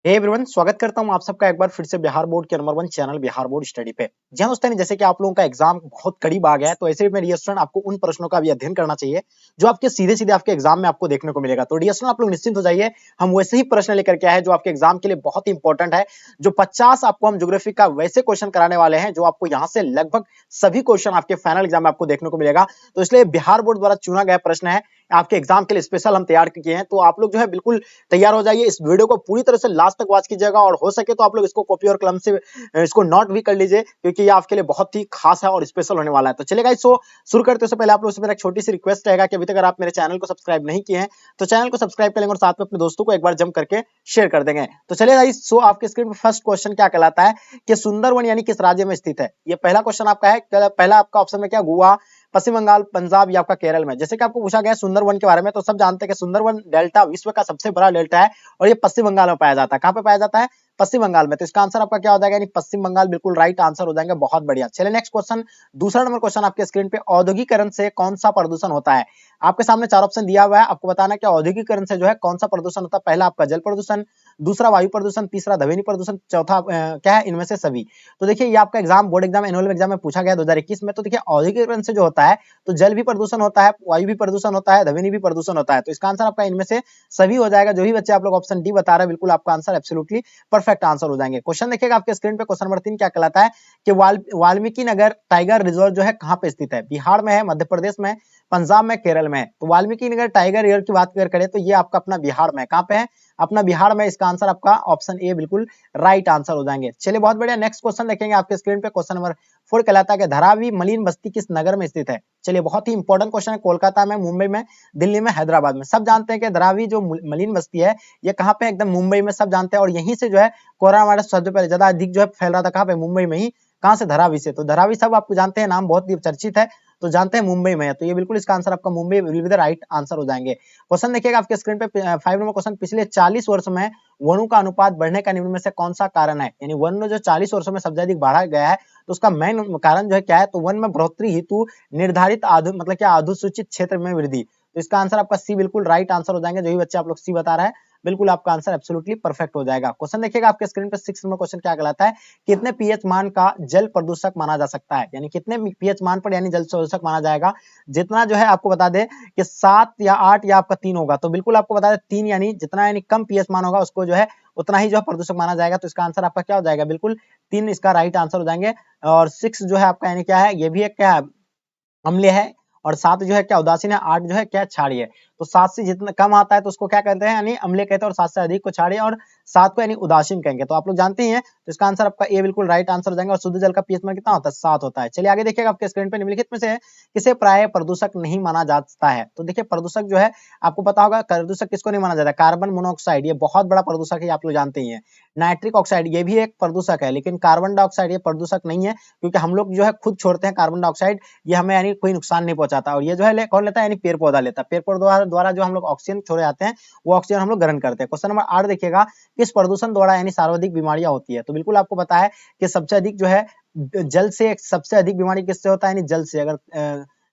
Hey everyone, स्वागत करता हूं आप सबका एक बार फिर से बिहार बोर्ड के number 1 channel Bihar board study पे। जी हां दोस्तों, जैसे कि आप लोगों का एग्जाम बहुत करीब आ गया है, तो ऐसे में डियर स्टूडेंट आपको उन प्रश्नों का भी अध्ययन करना चाहिए जो आपके सीधे-सीधे आपके एग्जाम में आपको देखने को मिलेगा। तो डियर स्टूडेंट आप लोग निश्चिंत हो जाइए, हम वैसे ही प्रश्न लेकर के आए हैं जो आपके एग्जाम के लिए बहुत ही इंपॉर्टेंट है। जो 50 आपको हम ज्योग्राफी का वैसे क्वेश्चन कराने वाले हैं जो आपको यहां से लगभग सभी क्वेश्चन आपके फाइनल एग्जाम में आपको देखने को मिलेगा। तो इसलिए बिहार बोर्ड द्वारा चुना गया प्रश्न है, आपके एग्जाम के लिए स्पेशल हम तैयार किए हैं। तो आप लोग जो है बिल्कुल तैयार हो जाइए, इस वीडियो को पूरी तरह से लास्ट तक वॉच कीजिएगा और हो सके तो आप लोग इसको कॉपी और कलम से इसको नोट भी कर लीजिए, क्योंकि ये आपके लिए बहुत ही खास है और स्पेशल होने वाला है। तो चलेगा इसको शुरू करते उससे पहले आप लोगों से मेरा एक छोटी सी रिक्वेस्ट रहेगा कि अभी तक अगर आप मेरे चैनल को सब्सक्राइब नहीं किए हैं तो चैनल को सब्सक्राइब कर लेंगे और साथ में अपने दोस्तों को एक बार जम करके शेयर कर देंगे। तो चलिए गाइस, सो आपके स्क्रीन पर फर्स्ट क्वेश्चन क्या कहलाता है कि सुंदरवन यानी किस राज्य में स्थित है। ये पहला क्वेश्चन आपका है। पहला आपका ऑप्शन में क्या, गोवा, पश्चिम बंगाल, पंजाब या आपका केरल में। जैसे कि आपको पूछा गया सुंदरवन के बारे में, तो सब जानते हैं कि सुंदरवन डेल्टा विश्व का सबसे बड़ा डेल्टा है और ये पश्चिम बंगाल में पाया जाता है। कहां पे पाया जाता है? पश्चिम बंगाल में। तो इसका आंसर आपका क्या हो जाएगा, यानी पश्चिम बंगाल बिल्कुल राइट आंसर हो जाएंगे। बहुत बढ़िया। चलिए नेक्स्ट क्वेश्चन, दूसरा नंबर क्वेश्चन आपके स्क्रीन पे, औद्योगिकरण से कौन सा प्रदूषण होता है। आपके सामने चार ऑप्शन दिया हुआ है, आपको बताना कि औद्योगिकरण से जो है कौन सा प्रदूषण होता है। पहला आपका जल प्रदूषण, दूसरा वायु प्रदूषण, तीसरा ध्वनि प्रदूषण, चौथा क्या है, इनमें से सभी। तो देखिए ये आपका exam board exam annual exam में पूछा गया 2021 में। तो देखिए औद्योगिकरण से जो होता है तो जल भी प्रदूषण होता है, वायु भी प्रदूषण होता है, ध्वनि भी प्रदूषण होता है। तो इसका आंसर आपका इनमें से सभी हो जाएगा। जो भी बच्चे आप लोग ऑप्शन डी बता रहे हैं, बिल्कुल आपका आंसर एब्सोल्युटली परफेक्ट आंसर हो जाएंगे। क्वेश्चन देखिएगा आपके स्क्रीन पे, क्वेश्चन नंबर 3 क्या कहलाता है कि वाल्मीकि नगर टाइगर रिजर्व जो है कहां पे स्थित है। बिहार में है, मध्य प्रदेश में, पंजाब में, केरल में। तो वाल्मीकि नगर टाइगर रिजर्व की बात करें तो ये आपका अपना बिहार में, कहां पे है, अपना बिहार में। इसका आंसर आपका ऑप्शन ए बिल्कुल राइट आंसर हो जाएंगे। चलिए बहुत बढ़िया, नेक्स्ट क्वेश्चन देखेंगे आपके स्क्रीन पे। क्वेश्चन नंबर 4 कहलाता है कि धारावी मलिन बस्ती किस नगर में स्थित है। चलिए बहुत ही इंपॉर्टेंट क्वेश्चन है। कोलकाता में, मुंबई में, दिल्ली में, हैदराबाद में। सब जानते हैं कि धारावी जो मलिन बस्ती है ये कहां पे, एकदम मुंबई में, सब जानते हैं। और यहीं से जो है कोरोना वायरस सबसे पहले ज्यादा अधिक जो है फैल रहा था, कहां पे, मुंबई में ही। कहां से, धारावी से। तो धारावी सब आपको जानते हैं, नाम बहुत ही चर्चित है, तो जानते हैं मुंबई में है। तो ये बिल्कुल इसका आंसर आपका Mumbai will be the right answer हो जाएंगे। क्वेश्चन देखिएगा आपके स्क्रीन पे, 5 नंबर क्वेश्चन, पिछले 40 वर्ष में वनों का अनुपात बढ़ने का निम्न में से कौन सा कारण है। यानी वन जो 40 वर्षों में सबसे अधिक बढ़ा गया है, तो उसका मेन कारण जो है क्या है, तो वन में बढ़ोतरी हेतु निर्धारित मतलब क्या, अधिसूचित क्षेत्र में वृद्धि। तो इसका आंसर आपका सी बिल्कुल राइट आंसर हो जाएंगे। जो भी बच्चे आप लोग सी बता रहे हैं, बिल्कुल आपका आंसर एब्सोल्युटली परफेक्ट हो जाएगा। क्वेश्चन देखिएगा आपके स्क्रीन पे, 6 नंबर क्वेश्चन क्या कहलाता है, कितने पीएच मान का जल प्रदूषक माना जा सकता है। यानी कितने पीएच मान पर यानी जल प्रदूषक माना जाएगा। जितना जो है आपको बता दें कि 7 या 8 या आपका 3 होगा। तो बिल्कुल आपको बता दें 3, यानी जितना यानी कम पीएच मान होगा उसको जो है उतना ही जो है प्रदूषक माना जाएगा। तो इसका आंसर आपका क्या हो जाएगा, बिल्कुल 3 इसका राइट आंसर हो जाएंगे। और 6 जो है आपका यानी क्या है, ये भी एक क्या है, अम्लीय है। और 7 जो है क्या, उदासीन है। 8 जो है क्या, क्षारीय है। तो 7 से जितना कम आता है तो उसको क्या कहते हैं, यानी अम्लीय कहते हैं, और 7 से अधिक को क्षारीय, और 7 को यानी उदासीन कहेंगे। तो आप लोग जानते ही हैं। तो इसका आंसर आपका ए बिल्कुल राइट आंसर हो जाएगा। और शुद्ध जल का पीएच मान कितना होता है, 7 होता है। चलिए आगे देखिएगा आपके स्क्रीन पे, निम्नलिखित में से किसे प्राय प्रदूषक नहीं माना जाता है। तो देखिए प्रदूषक जो है आपको पता होगा, प्रदूषक किसको नहीं माना जाता, कार्बन मोनोऑक्साइड, ये बहुत बड़ा प्रदूषक है, आप लोग जानते ही हैं। नाइट्रिक ऑक्साइड, ये भी एक प्रदूषक है, लेकिन कार्बन डाइऑक्साइड ये प्रदूषक नहीं है, क्योंकि हम लोग जो है खुद छोड़ते हैं कार्बन डाइऑक्साइड, ये हमें यानी कोई नुकसान नहीं पहुंचाता। और ये जो है कौन लेता है, यानी पेड़ पौधा लेता है। पेड़ पौधा द्वारा जो हम लोग ऑक्सीजन छोड़े जाते हैं, वो ऑक्सीजन हम लोग ग्रहण करते हैं। क्वेश्चन नंबर 8 देखिएगा, किस प्रदूषण द्वारा यानी सर्वाधिक बीमारियां होती है। तो बिल्कुल आपको पता है कि सबसे अधिक जो है जल से, सबसे अधिक बीमारी किससे होता है, यानी जल से।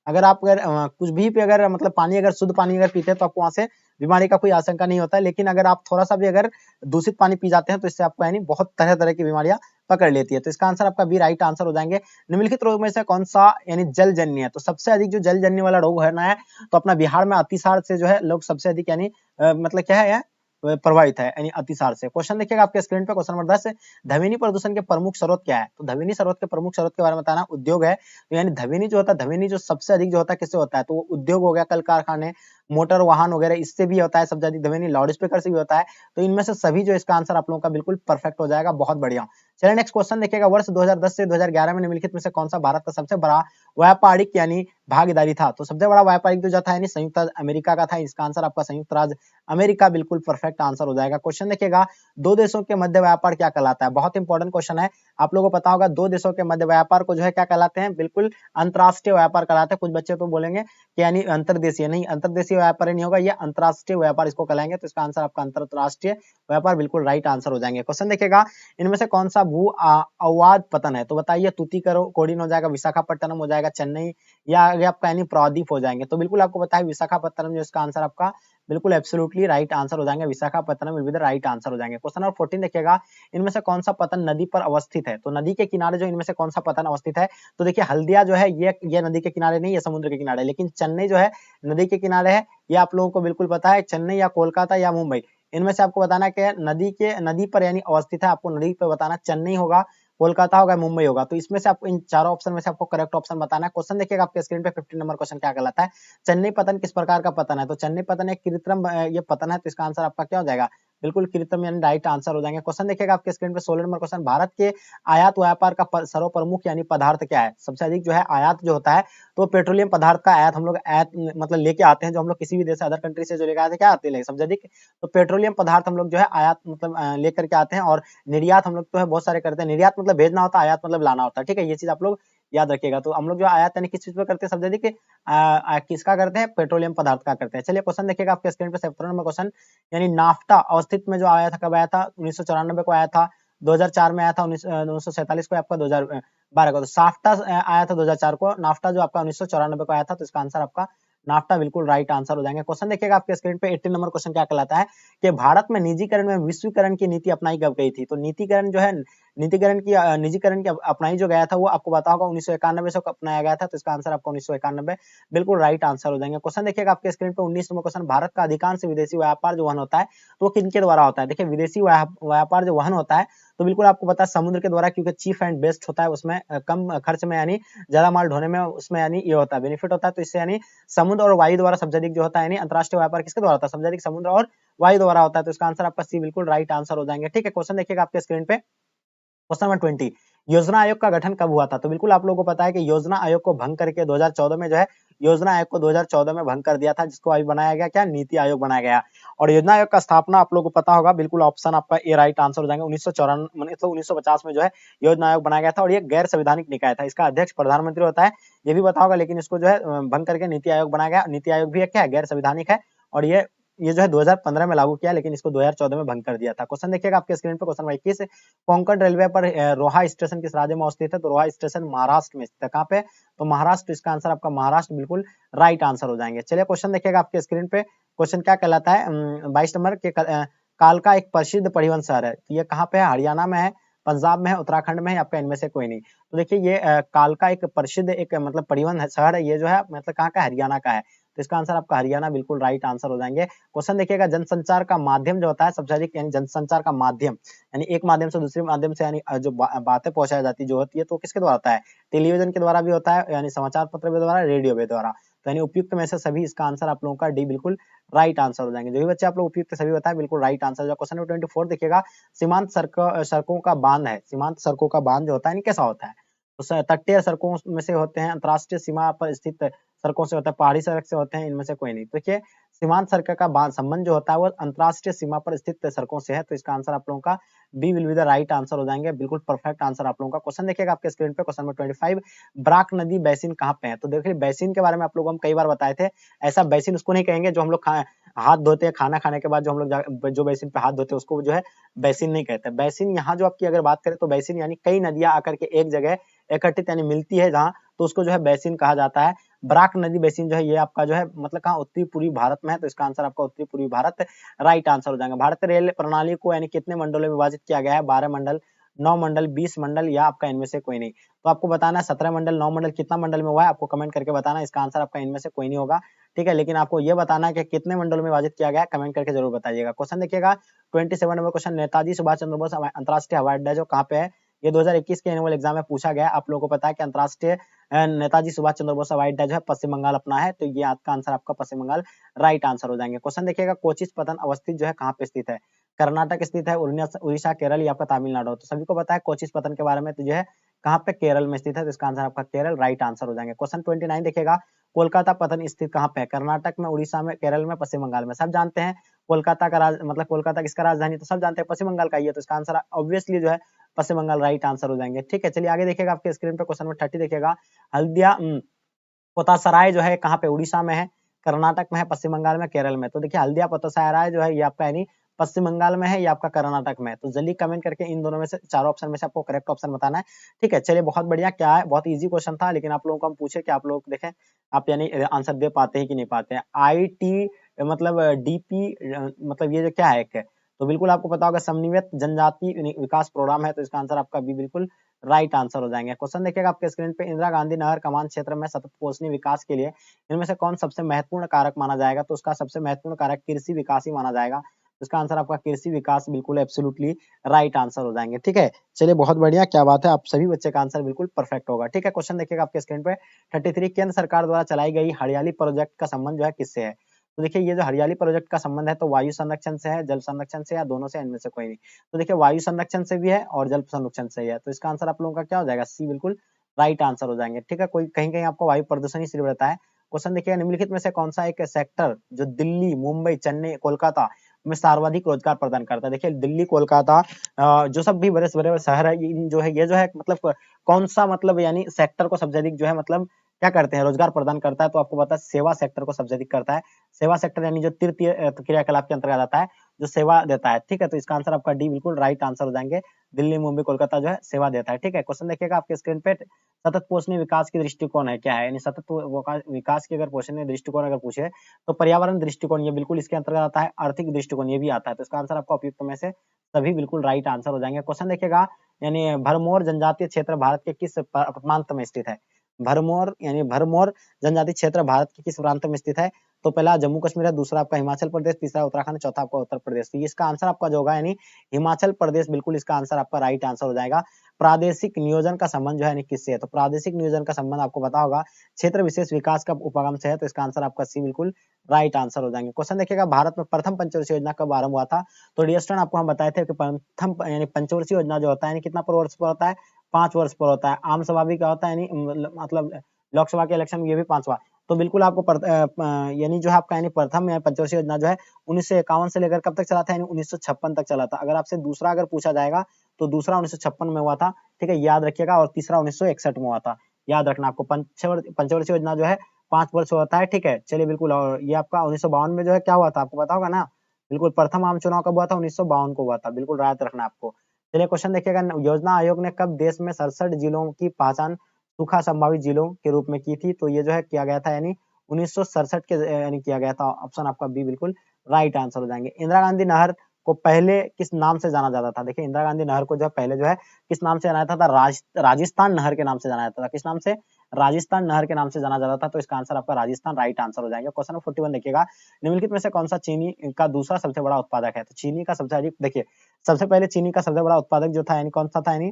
अगर आप कुछ भी पे अगर मतलब पानी, अगर शुद्ध पानी अगर पीते हैं तो आपको वहां से बीमारी का कोई आशंका नहीं होता है। लेकिन अगर आप थोड़ा सा भी अगर दूषित पानी पी जाते हैं तो इससे आपको यानी बहुत तरह तरह की बीमारियां पकड़ लेती है। तो इसका आंसर आपका बी राइट आंसर हो जाएंगे। निम्नलिखित रोग में से कौन सा यानी जलजन्य है। तो सबसे अधिक जो जलजन्य वाला रोग है ना है, तो अपना बिहार में अतिसार से जो है लोग सबसे अधिक यानी मतलब क्या है, प्रभावित है, यानी अतिसार से। क्वेश्चन देखिएगा आपके स्क्रीन पे, क्वेश्चन नंबर 10, ध्वनि प्रदूषण के प्रमुख स्रोत क्या है। तो ध्वनि स्रोत के प्रमुख स्रोत के बारे में बताना, उद्योग है। तो यानी ध्वनि जो होता है, ध्वनि जो सबसे अधिक जो होता है किससे होता है, तो वो उद्योग हो गया, कल कारखाने, मोटर वाहन वगैरह, इससे भी होता है सबसे अधिक ध्वनि। लाउड स्पीकर से भी होता है। तो इनमें से सभी जो इसका आंसर आप लोगों का बिल्कुल परफेक्ट हो जाएगा। बहुत बढ़िया। चलिए नेक्स्ट क्वेश्चन देखिएगा, वर्ष 2010 से 2011 में निम्नलिखित में से कौन सा भारत का सबसे बड़ा व्यापारिक यानी भागीदारी था। तो सबसे बड़ा व्यापारिक जो था यानी संयुक्त अमेरिका का था। इसका आंसर आपका संयुक्त राज्य अमेरिका बिल्कुल परफेक्ट आंसर हो जाएगा। क्वेश्चन देखिएगा, दो देशों के मध्य व्यापार क्या कहलाता है। बहुत इंपॉर्टेंट क्वेश्चन है, आप लोगों को पता होगा। दो देशों के मध्य व्यापार को जो है क्या कहलाते हैं, बिल्कुल अंतरराष्ट्रीय व्यापार कहलाते हैं। कुछ बच्चे तो बोलेंगे कि यानी अंतरदेशीय, नहीं, अंतरदेशीय व्यापार नहीं होगा, ये अंतरराष्ट्रीय व्यापार इसको कहलाएंगे। तो इसका आंसर आपका अंतरराष्ट्रीय व्यापार बिल्कुल राइट आंसर हो जाएंगे। क्वेश्चन देखिएगा, इनमें से कौन सा भू अववाद पतन है। तो बताइए, तूतीकोरिन हो जाएगा, विशाखापट्टनम हो जाएगा, चेन्नई, या आगे आपका यानी प्रायद्वीप हो जाएंगे। तो बिल्कुल आपको पता है विशाखापट्टनम जो इसका आंसर आपका बिल्कुल एब्सोल्युटली राइट आंसर हो जाएंगे, Visakhapatnam will be the right answer हो जाएंगे। क्वेश्चन नंबर 14 देखिएगा, इनमें से कौन सा पतन नदी पर अवस्थित है? तो नदी के किनारे जो इनमें से कौन सा पतन अवस्थित है? तो देखिए हल्दिया जो है ये नदी के किनारे नहीं, ये समुद्र के किनारे, लेकिन चेन्नई जो है नदी के किनारे है, ये आप लोगों को बिल्कुल पता है। चेन्नई या कोलकाता या मुंबई, इनमें से आपको बताना है कि नदी पर यानी अवस्थित है, आपको नदी पर बताना, चेन्नई होगा, कोलकाता होगा, मुंबई होगा। तो इसमें से आपको इन चारों ऑप्शन में से आपको करेक्ट ऑप्शन बताना है। क्वेश्चन देखिएगा आपके स्क्रीन पे 15 नंबर क्वेश्चन क्या कहलाता है? चेन्नई पतन किस प्रकार का पतन है? तो चेन्नई पतन एक कृत्रिम ये पतन है, तो इसका आंसर आपका क्या हो जाएगा? बिल्कुल कृत्रिम यानी राइट आंसर हो जाएंगे। क्वेश्चन देखिएगा आपके स्क्रीन पे 16 नंबर क्वेश्चन, भारत के आयात व्यापार का सर्वप्रमुख यानी पदार्थ क्या है? सबसे अधिक जो है आयात जो होता है, तो पेट्रोलियम पदार्थ का आयात हम लोग आयात मतलब लेके आते हैं, जो हम लोग किसी भी देश अदर कंट्री से जो लेके आते हैं, क्या आते हैं सबसे अधिक? तो पेट्रोलियम पदार्थ हम लोग जो है आयात मतलब लेकर के आते हैं, और निर्यात हम लोग तो है बहुत सारे करते हैं। निर्यात मतलब भेजना होता है, आयात मतलब लाना होता है, ठीक है, ये चीज आप लोग याद रखिएगा। तो हम लोग जो आयात यानी किस चीज पे करते हैं सबसे अधिक? किसका करते हैं? पेट्रोलियम पदार्थ का करते हैं। चलिए क्वेश्चन देखिएगा आपके स्क्रीन पे 17 नंबर क्वेश्चन, यानी नाफ्टा अवस्थित में जो आया था, कब आया था? 1994 को आया था, 2004 में आया था, 1947 को, आपका 2012 को। तो साफ्टा आया था 2004 को, नाफ्टा जो आपका 1994 को आया था, तो इसका आंसर आपका नाफ्टा बिल्कुल राइट आंसर हो जाएंगे। क्वेश्चन देखिएगा आपके स्क्रीन पे 18 नंबर क्वेश्चन क्या कहलाता है कि भारत में निजीकरण में विश्वीकरण की नीति अपनाई कब गई थी? तो नीतिकरण जो है, निजीकरण की अपनाई जो गया था, वो आपको पता होगा 1991 से अपनाया गया था, तो इसका आंसर आपका 1991 बिल्कुल राइट आंसर हो जाएंगे। क्वेश्चन देखिएगा आपके स्क्रीन पे 19 नंबर क्वेश्चन, भारत का अधिकांश विदेशी व्यापार जो वहन होता है, तो वो किनके द्वारा होता है? देखिए विदेशी व्यापार जो वहन होता है, तो बिल्कुल आपको पता है समुद्र के द्वारा, क्योंकि चीप एंड बेस्ट होता है, उसमें कम खर्च में यानी ज्यादा माल ढोने में उसमें यानी ये होता है, बेनिफिट होता है। तो इससे यानी समुद्र और वायु द्वारा सबसे अधिक जो होता है, यानी अंतरराष्ट्रीय व्यापार किसके द्वारा होता है? सबसे अधिक समुद्र और वायु द्वारा होता है, तो इसका आंसर आपका सी बिल्कुल राइट आंसर हो जाएंगे। ठीक है, क्वेश्चन देखिएगा आपके स्क्रीन पे क्वेश्चन नंबर 20, योजना आयोग का गठन कब हुआ था? तो बिल्कुल आप लोगों को पता है कि योजना आयोग को भंग करके 2014 में जो है, योजना आयोग को 2014 में भंग कर दिया था, जिसको अभी बनाया गया क्या? नीति आयोग बनाया गया। और योजना आयोग का स्थापना आप लोगों को पता होगा, बिल्कुल ऑप्शन आपका ए राइट आंसर हो जाएंगे। 1950 में जो है योजना आयोग बनाया गया था, और ये गैर संवैधानिक निकाय था, इसका अध्यक्ष प्रधानमंत्री होता है, ये भी पता होगा, लेकिन इसको जो है भंग करके नीति आयोग बनाया गया। नीति आयोग भी क्या है? गैर संवैधानिक है, और ये जो है 2015 में लागू किया, लेकिन इसको 2014 में भंग कर दिया था। क्वेश्चन देखिएगा आपके स्क्रीन पे क्वेश्चन 21, कोंकण रेलवे पर रोहा स्टेशन किस राज्य में स्थित है? तो रोहा स्टेशन महाराष्ट्र में स्थित है। कहाँ पे? तो महाराष्ट्र, इसका आंसर आपका महाराष्ट्र बिल्कुल राइट आंसर हो जाएंगे। चलिए क्वेश्चन देखिएगा आपके स्क्रीन पे, क्वेश्चन क्या कहलाता है? 22 नंबर के कालका एक प्रसिद्ध परिवहन शहर है, तो ये कहाँ पे है? हरियाणा में है, पंजाब में है, उत्तराखंड में है, आपका इनमें से कोई नहीं। तो देखिए ये कालका एक प्रसिद्ध एक मतलब परिवहन शहर है, ये जो है मतलब कहाँ का? हरियाणा का है, तो इसका आंसर आपका हरियाणा बिल्कुल राइट आंसर हो जाएंगे। क्वेश्चन देखिएगा, जनसंचार का माध्यम जो होता है सबसे अधिक, यानी जनसंचार का माध्यम यानी एक माध्यम से दूसरे माध्यम से यानी जो बातें पहुंचाई जाती जो होती है, तो किसके द्वारा होता है? टेलीविजन के द्वारा भी होता है, यानी समाचार पत्र के द्वारा, रेडियो के द्वारा। तो यानी उपयुक्त में से सभी, इसका आंसर आप लोगों का डी बिल्कुल राइट आंसर हो जाएंगे। जो भी बच्चे आप लोग उपयुक्त सभी बताए बिल्कुल राइट आंसर। क्वेश्चन नंबर 24 देखिएगा, सीमांत सड़कों का बांध है, सीमांत सड़कों का बांध जो होता है कैसा होता है? तो तटीय सड़कों में से होते हैं, अंतरराष्ट्रीय सीमा पर स्थित सड़कों से होता है, पहाड़ी सड़क से होते हैं, इनमें से कोई नहीं। तो देखिए सीमांत सड़क का बांध संबंध जो होता है वो अंतरराष्ट्रीय सीमा पर स्थित सड़कों से है, तो इसका आंसर आप लोगों का B will be the right answer हो जाएंगे, बिल्कुल परफेक्ट आंसर आप लोगों का। क्वेश्चन देखिएगा आपके स्क्रीन पे क्वेश्चन नंबर 25, ब्राक नदी बैसिन कहाँ पे है? तो देखिए बैसिन के बारे में आप लोगों को हम कई बार बताए थे, ऐसा बैसिन उसको नहीं कहेंगे जो हम लोग हाथ धोते हैं, खाना खाने के बाद जो हम लोग जो बैसिन पे हाथ धोते हैं उसको जो है बैसिन नहीं कहते। बैसिन यहाँ जो आपकी अगर बात करें तो बैसिन यानी कई नदियां आकर के एक जगह एकत्रित यानी मिलती है जहाँ, तो उसको जो है बैसिन कहा जाता है। ब्राक नदी बैसिन जो है ये आपका जो है मतलब कहाँ? उत्तरी पूर्वी भारत में है, तो इसका आंसर आपका उत्तरी पूर्वी भारत राइट आंसर हो जाएगा। भारतीय रेल प्रणाली को यानी कितने मंडलों में विभाजित किया गया है? 12 मंडल, 9 मंडल, 20 मंडल, या आपका इनमें से कोई नहीं। तो आपको बताना है 17 मंडल, 9 मंडल, कितना मंडल में हुआ है आपको कमेंट करके बताना है। इसका आंसर आपका इनमें से कोई नहीं होगा, ठीक है, लेकिन आपको ये बताना है कि कितने मंडलों में विभाजित किया गया है, कमेंट करके जरूर बताइएगा। क्वेश्चन देखिएगा 27 नंबर क्वेश्चन, नेताजी सुभाष चंद्र बोस अंतरराष्ट्रीय हवाई अड्डा जो कहाँ पे है? ये 2021 के एनुअल एग्जाम में पूछा गया। आप लोगों को पता है कि अंतरराष्ट्रीय नेताजी सुभाष चंद्र बोस हवाई अड्डा जो है पश्चिम बंगाल अपना है, तो ये आपका आंसर आपका पश्चिम बंगाल राइट आंसर हो जाएंगे। क्वेश्चन देखिएगा, कोचिस पतन अवस्थित जो है कहाँ पे स्थित है? कर्नाटक स्थित है, उड़ीसा, केरल, या आपका तमिलनाडु। तो सभी को पता है कोचिस पतन के बारे में, तो जो है कहाँ पे? केरल में स्थित है, तो इसका आंसर आपका केरल राइट आंसर हो जाएंगे। क्वेश्चन 29 देखिएगा, कोलकाता पतन स्थित कहाँ पे है? कर्नाटक में, उड़ीसा में, केरल में, पश्चिम बंगाल में। सब जानते हैं कोलकाता का मतलब कोलकाता किसका राजधानी? तो सब जानते हैं पश्चिम बंगाल का ही है, तो इसका आंसर ऑब्वियसली जो है पश्चिम बंगाल राइट आंसर हो जाएंगे। ठीक है, चलिए आगे देखिएगा आपके स्क्रीन पे क्वेश्चन नंबर 30 देखिएगा, हल्दिया पोतासराय जो है कहाँ पे? उड़ीसा में है, कर्नाटक में है, पश्चिम बंगाल में, केरल में। तो देखिए हल्दिया पोतासराय जो है ये आपका यानी पश्चिम बंगाल में है या आपका कर्नाटक में है। तो जल्दी कमेंट करके इन दोनों में से चारों ऑप्शन में से आपको करेक्ट ऑप्शन बताना है। ठीक है, चलिए बहुत बढ़िया। क्या है, बहुत इजी क्वेश्चन था, लेकिन आप लोगों को हम पूछे कि आप लोग देखें आप यानी आंसर दे पाते हैं कि नहीं पाते हैं। मतलब डीपी मतलब ये जो क्या है एक, तो बिल्कुल आपको पता होगा समन्वित जनजाति विकास प्रोग्राम है, तो इसका आंसर आपका बी बिल्कुल राइट आंसर हो जाएंगे। क्वेश्चन देखिएगा आपके स्क्रीन पे, इंदिरा गांधी नहर कमान क्षेत्र में सतत पोषणीय विकास के लिए इनमें से कौन सबसे महत्वपूर्ण कारक माना जाएगा, तो उसका सबसे महत्वपूर्ण कारक कृषि विकास ही माना जाएगा। तो इसका आंसर आपका कृषि विकास बिल्कुल एब्सोल्युटली राइट आंसर हो जाएंगे। ठीक है, चलिए बहुत बढ़िया, क्या बात है, आप सभी बच्चे का आंसर बिल्कुल परफेक्ट होगा। ठीक है, क्वेश्चन देखिएगा आपके स्क्रीन पे 33, केंद्र सरकार द्वारा चलाई गई हरियाली प्रोजेक्ट का संबंध जो है किससे है। तो देखिए ये जो हरियाली प्रोजेक्ट का संबंध है तो वायु संरक्षण से है, जल संरक्षण से, या दोनों से, इनमें से कोई नहीं। तो देखिए वायु संरक्षण से भी है और जल संरक्षण से ही है, तो इसका आंसर आप लोगों का क्या हो जाएगा, सी बिल्कुल राइट आंसर हो जाएंगे। ठीक है, कोई कहीं कहीं आपको वायु प्रदूषण ही सिर्फ रहता है। क्वेश्चन देखिए, निम्नलिखित में से कौन सा एक सेक्टर जो दिल्ली, मुंबई, चेन्नई, कोलकाता में सर्वाधिक रोजगार प्रदान करता है। देखिए दिल्ली, कोलकाता जो सब भी बड़े बड़े शहर है, जो है ये जो है मतलब कौन सा मतलब यानी सेक्टर को सबसे अधिक जो है मतलब क्या करते हैं, रोजगार प्रदान करता है। तो आपको पता है सेवा सेक्टर को सबसे अधिक करता है। सेवा सेक्टर यानी जो तृतीय क्रियाकलाप के अंतर्गत आता है, जो सेवा देता है। ठीक है, तो इसका आंसर आपका डी बिल्कुल राइट आंसर हो जाएंगे। दिल्ली, मुंबई, कोलकाता जो है सेवा देता है। ठीक है, क्वेश्चन देखिएगा आपके स्क्रीन पे, सतत पोषणीय विकास की दृष्टिकोण है क्या है, यानी सतत विकास की अगर पोषणीय दृष्टिकोण अगर पूछे तो पर्यावरण दृष्टिकोण ये बिल्कुल इसके अंतर्गत आता है, आर्थिक दृष्टिकोण ये भी आता है। तो इसका आंसर आपका उपयुक्त में से सभी बिल्कुल राइट आंसर हो जाएंगे। क्वेश्चन देखिएगा, यानी भरमौर जनजातीय क्षेत्र भारत के किस प्रांत में स्थित है। भरमौर यानी भरमौर जनजातीय क्षेत्र भारत के किस प्रांत में स्थित है। तो पहला जम्मू कश्मीर है, दूसरा आपका हिमाचल प्रदेश, तीसरा उत्तराखंड, चौथा आपका उत्तर प्रदेश। तो इसका आंसर आपका जो होगा यानी हिमाचल प्रदेश बिल्कुल इसका आंसर आपका राइट आंसर हो जाएगा। प्रादेशिक नियोजन का संबंध जो है किससे है, तो प्रादेशिक नियोजन का संबंध आपको पता होगा क्षेत्र विशेष विकास का उपगम से है। तो इसका आंसर आपका सी बिल्कुल राइट आंसर हो जाएंगे। क्वेश्चन देखिएगा, भारत में प्रथम पंचवर्षीय योजना कब आरंभ हुआ था। तो डियर स्टूडेंट आपको हम बताए थे कि प्रथम यानी पंचवर्षीय योजना जो होता है कितना पर वर्ष पर होता है, 5 वर्ष पर होता है। आम सभा भी क्या होता है मतलब लोकसभा के इलेक्शन ये भी 5वां। तो बिल्कुल आपको यानी जो है आपका यानी प्रथम पंचवर्षीय योजना जो है 1951 से लेकर कब तक चला था, यानी 1956 तक चला था। अगर आपसे दूसरा अगर पूछा जाएगा तो दूसरा 1956 में हुआ था। ठीक है, याद रखिएगा, और तीसरा 1961 में हुआ था। याद रखना आपको, पंचवर्षीय योजना जो है 5 वर्ष होता है। ठीक है, चलिए बिल्कुल, और ये आपका 1952 में जो है क्या हुआ था, आपको पता होगा ना। बिल्कुल प्रथम आम चुनाव कब हुआ था, 1952 को हुआ था। बिल्कुल याद रखना आपको। चलिए क्वेश्चन देखिएगा, योजना आयोग ने कब देश में 67 जिलों की पहचान सूखा संभावित जिलों के रूप में की थी। तो ये जो है किया गया था यानी 1967 के यानी किया गया था। ऑप्शन आपका बी बिल्कुल राइट आंसर हो जाएंगे। इंदिरा गांधी नहर को पहले किस नाम से जाना जाता था। देखिए इंदिरा गांधी नहर को जो है पहले जो है किस नाम से जाना जाता था, राजस्थान नहर के नाम से जाना जाता था। किस नाम से, राजस्थान नहर के नाम से जाना जाता था। तो इसका आंसर आपका राजस्थान राइट आंसर हो जाएगा। क्वेश्चन नंबर 41 देखिएगा, निम्नलिखित में से कौन सा चीनी का दूसरा सबसे बड़ा उत्पादक है। तो चीनी का सबसे अधिक, देखिए सबसे पहले चीनी का सबसे बड़ा उत्पादक जो था यानी कौन सा था, यानी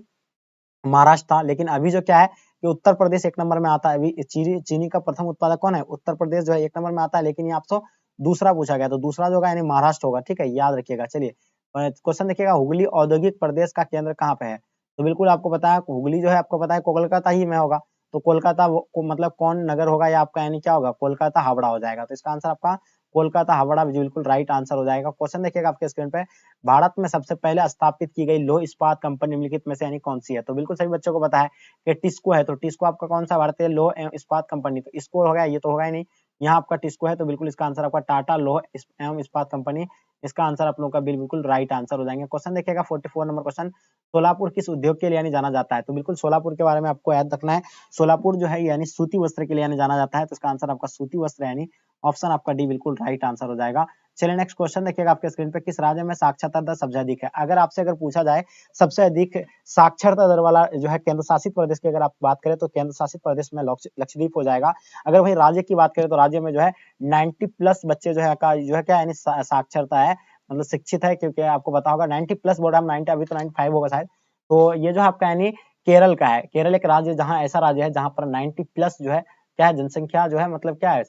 महाराष्ट्र था। लेकिन अभी जो क्या है कि उत्तर प्रदेश 1 नंबर में आता है। अभी चीनी का प्रथम उत्पादक कौन है, उत्तर प्रदेश जो है 1 नंबर में आता है। लेकिन ये आपसे दूसरा पूछा गया, तो दूसरा जो होगा यानी महाराष्ट्र होगा। ठीक है, याद रखिएगा। चलिए क्वेश्चन देखिएगा, हुगली औद्योगिक प्रदेश का केंद्र कहाँ पे है। तो बिल्कुल आपको पता है हुगली जो है आपको पता है कोलकाता ही में होगा। तो कोलकाता मतलब कौन नगर होगा या आपका यानी क्या होगा, कोलकाता हावड़ा हो जाएगा। तो इसका आंसर आपका कोलकाता हावड़ा बिल्कुल राइट आंसर हो जाएगा। क्वेश्चन देखिएगा आपके स्क्रीन पे, भारत में सबसे पहले स्थापित की गई लौह इस्पात कंपनी निम्नलिखित में से यानी कौन सी है। तो बिल्कुल सभी बच्चों को पता है कि टिस्को है। तो टिस्को आपका कौन सा भारतीय लौह एवं इस्पात कंपनी, तो इसको हो गया, ये तो होगा ही नहीं। यहाँ आपका टिस्को है, तो बिल्कुल इसका आंसर आपका टाटा लौह एवं इस्पात कंपनी। इसका आंसर आप लोगों का बिल्कुल राइट आंसर हो जाएंगे। क्वेश्चन देखिएगा 44 नंबर क्वेश्चन, सोलापुर किस उद्योग के लिए यानी जाना जाता है। तो बिल्कुल सोलापुर के बारे में आपको याद रखना है। सोलापुर जो है यानी सूती वस्त्र के लिए यानी जाना जाता है। तो इसका आंसर आपका सूती वस्त्र यानी ऑप्शन आपका डी बिल्कुल राइट आंसर हो जाएगा। चलिए नेक्स्ट क्वेश्चन देखिएगा आपके स्क्रीन पे, किस राज्य में साक्षरता दर सबसे अधिक है। अगर आपसे अगर पूछा जाए सबसे अधिक साक्षरता दर वाला जो है केंद्र शासित प्रदेश की अगर आप बात करें तो केंद्र शासित प्रदेश में लक्षद्वीप हो जाएगा। अगर वही राज्य की बात करें तो राज्य में जो है 90+ बच्चे जो है का जो है क्या यानी साक्षरता है, मतलब शिक्षित है। क्योंकि आपको पता होगा 90+ बोर्ड हम 90, अभी तो 95 होगा शायद। तो ये जो है आपका यानी केरल का है। केरल एक राज्य जहाँ ऐसा राज्य है जहाँ पर 90+ जो है क्या है जनसंख्या जो है मतलब क्या है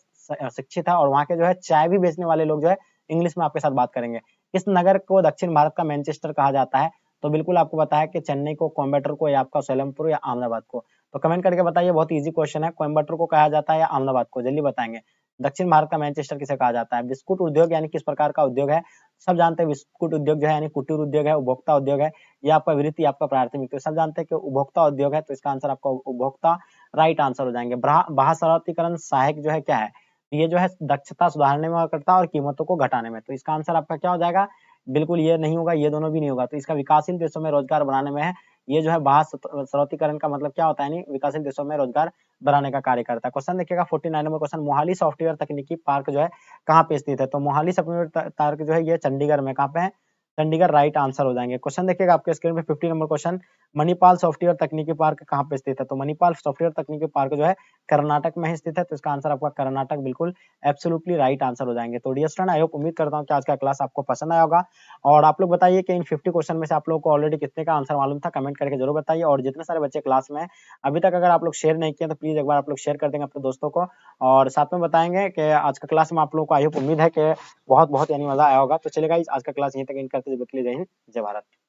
शिक्षित है। और वहाँ के जो है चाय भी बेचने वाले लोग जो है इंग्लिश में आपके साथ बात करेंगे। इस नगर को दक्षिण भारत का मैनचेस्टर कहा जाता है। तो बिल्कुल आपको पता है कि चेन्नई को, कोयम्बटूर को, या आपका सोलमपुर या अहमदाबाद को। तो कमेंट करके बताइए, बहुत इजी क्वेश्चन है। कोयम्बटूर को कहा जाता है या अहमदाबाद को, जल्दी बताएंगे। दक्षिण भारत का मैनचेस्टर किसे कहा जाता है। बिस्कुट उद्योग यानी किस प्रकार का उद्योग है। सब जानते हैं बिस्कुट उद्योग जो है यानी कुटीर उद्योग है, उपभोक्ता उद्योग है, या आपका वृत्ति आपका प्राथमिक। तो सब जानते हैं कि उपभोक्ता उद्योग है। तो इसका आंसर आपका उपभोक्ता राइट आंसर हो जाएंगे। बाह्य सहायक जो है क्या है, ये जो है दक्षता सुधारने में करता है और कीमतों को घटाने में। तो इसका आंसर आपका क्या हो जाएगा, बिल्कुल ये नहीं होगा, ये दोनों भी नहीं होगा। तो इसका विकासशील देशों में रोजगार बढ़ाने में है। ये जो है बाह्य स्रोतीकरण का मतलब क्या होता है, नहीं विकासशील देशों में रोजगार बढ़ाने का कार्य करता है। क्वेश्चन देखिएगा 49 नंबर क्वेश्चन, मोहाली सॉफ्टवेयर तकनीकी पार्क जो है कहाँ पे स्थित है? तो मोहाली सॉफ्टवेयर पार्क जो है ये चंडीगढ़ में, कहाँ पे है? चंडीगढ़ राइट आंसर हो जाएंगे। क्वेश्चन देखिएगा आपके स्क्रीन पे 50 नंबर क्वेश्चन, मणिपाल सॉफ्टवेयर तकनीकी पार्क कहाँ पे स्थित है? तो मणिपाल सॉफ्टवेयर तकनीकी पार्क जो है कर्नाटक में स्थित है। तो इसका आंसर आपका कर्नाटक बिल्कुल एब्सोल्युटली राइट आंसर हो जाएंगे। तो डियर स्टूडेंट, आई होप उम्मीद करता हूँ कि आज का क्लास आपको पसंद आया होगा। और आप लोग बताइए कि इन 50 क्वेश्चन में से आप लोगों को ऑलरेडी कितने का आंसर मालूम था, कमेंट करके जरूर बताइए। और जितने सारे बच्चे क्लास में हैं अभी तक अगर आप लोग शेयर नहीं किए तो प्लीज एक बार आप लोग शेयर कर देंगे अपने दोस्तों को, और साथ में बताएंगे कि आज का क्लास में आप लोगों को आई होप उम्मीद है कि बहुत बहुत यानी मजा आया होगा। तो चलेगा आज का क्लास यहीं तक एंड करते हैं। जय हिंद, जय भारत।